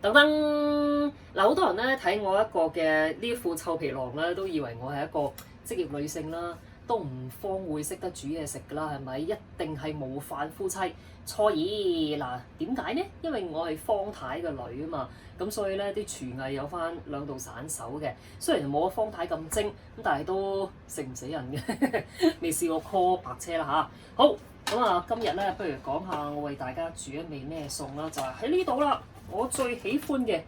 等等，嗱，好多人咧睇我一個嘅呢副臭皮囊咧，都以為我係一個職業女性啦，都唔方會識得煮嘢食㗎啦，係咪？一定係模範夫妻。錯矣嗱，點解呢？因為我係方太嘅女啊嘛，咁所以咧啲廚藝有翻兩道散手嘅。雖然冇阿方太咁精，咁但係都食唔死人嘅，未試過 call 白車啦嚇。好，咁啊，今日咧不如講下我為大家煮一味咩餸啦，就係喺呢度啦。我最喜歡嘅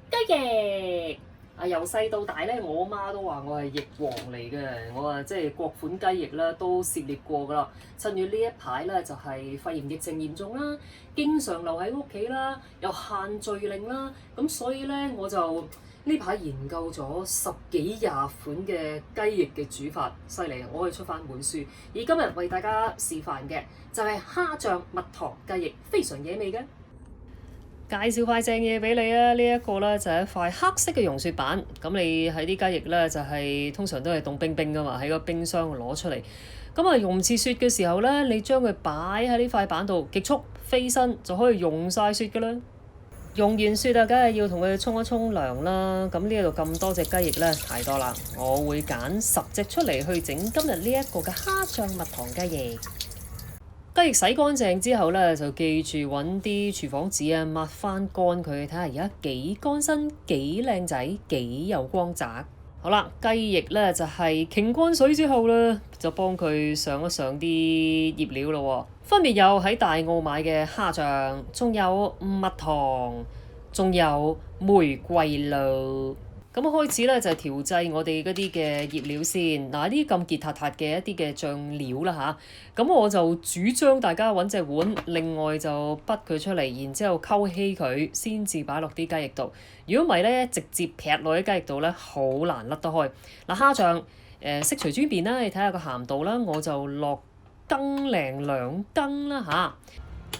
雞翼啊，由細到大咧，我媽都話我係翼王嚟嘅。我啊即係各款雞翼啦，都涉獵過噶啦。趁住呢一排咧，就係肺炎疫情嚴重啦，經常留喺屋企啦，又限聚令啦，咁所以咧我就呢排研究咗10幾20款嘅雞翼嘅煮法，犀利！我可以出翻本書。而今日為大家示範嘅就係蝦醬蜜糖雞翼，非常惹味嘅。介紹塊正嘢俾你啊！呢一個咧就係一塊黑色嘅溶雪板。咁你喺啲雞翼咧就係通常都係凍冰冰噶嘛，喺個冰箱攞出嚟。咁啊溶唔切雪嘅時候咧，你將佢擺喺呢塊板度，極速飛身就可以溶晒雪噶啦。溶完雪啊，梗係要同佢沖一沖涼啦。咁呢度咁多隻雞翼咧，太多啦，我會揀10隻出嚟去整今日呢一個嘅蝦醬蜜糖雞翼。雞翼洗乾淨之後咧，就記住揾啲廚房紙啊抹翻乾佢，睇下而家幾乾身、幾靚仔、幾有光澤。好啦，雞翼咧就係傾乾水之後咧，就幫佢上一上啲醃料咯。分別有喺大澳買嘅蝦醬，仲有蜜糖，仲有玫瑰露。咁開始咧就係調製我哋嗰啲嘅醃料先。嗱，呢啲咁結塔塔嘅一啲嘅醬料啦吓，咁我就主張大家揾隻碗，另外就滗佢出嚟，然之後溝稀佢，先至擺落啲雞翼度。如果唔係咧，直接劈落啲雞翼度咧，好難甩得開。嗱，蝦醬適隨尊便啦，你睇下個鹹度啦，我就落羹零2羹啦吓。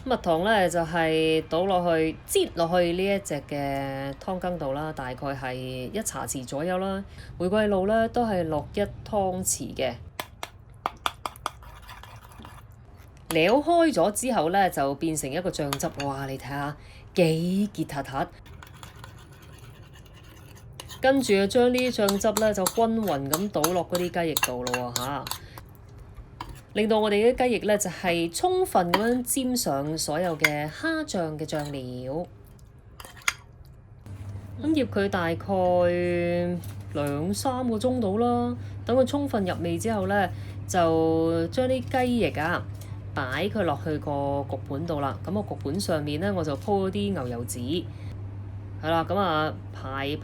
蜜糖咧就係倒落去，擠落去呢一隻嘅湯羹度啦，大概係1茶匙左右啦。玫瑰露咧都係落1湯匙嘅。撩開咗之後咧，就變成一個醬汁。哇！你睇下幾結塔塔。跟住就將呢啲醬汁咧就均勻咁倒落嗰啲雞翼度咯喎嚇。令到我哋啲雞翼咧就係充分咁樣沾上所有嘅蝦醬嘅醬料，咁醃佢大概2-3個鐘到啦。等佢充分入味之後咧，就將啲雞翼啊擺佢落去個焗盤度啦。咁個焗盤上面咧，我就鋪咗啲牛油紙，係啦。咁啊排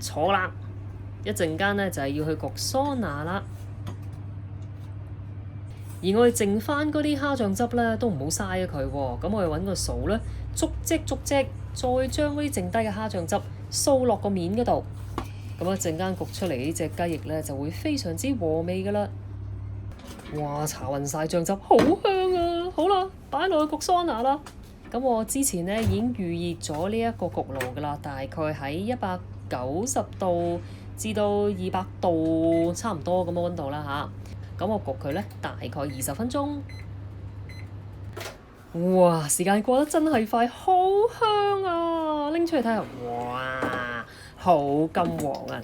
坐啦，一陣間咧就係要去焗桑拿啦。而我哋剩翻嗰啲蝦醬汁咧，都唔好嘥咗佢喎。咁我哋揾個掃咧，逐隻，再將嗰啲剩低嘅蝦醬汁掃落個面嗰度。咁一陣間焗出嚟呢隻雞翼咧，就會非常之和味噶啦。哇！搽勻晒醬汁，好香啊！好啦，擺落去焗桑拿啦。咁我之前咧已經預熱咗呢一個焗爐噶啦，大概喺190度至到200度差唔多咁嘅溫度啦吓。咁我焗佢咧，大概20分鐘。哇！時間過得真係快，好香啊！拎出嚟睇下，哇！好金黃啊！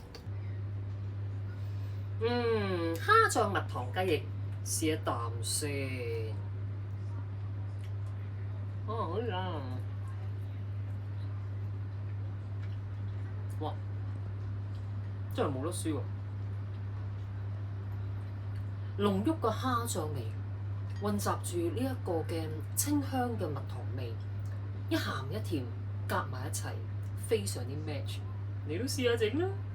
蝦醬蜜糖雞翼，試一啖先。好呀！哇！真係冇得輸喎！濃郁嘅蝦醬味，混雜住呢一個嘅清香嘅蜜糖味，一鹹一甜夾埋一齊，非常之 match。你都試下整啦〜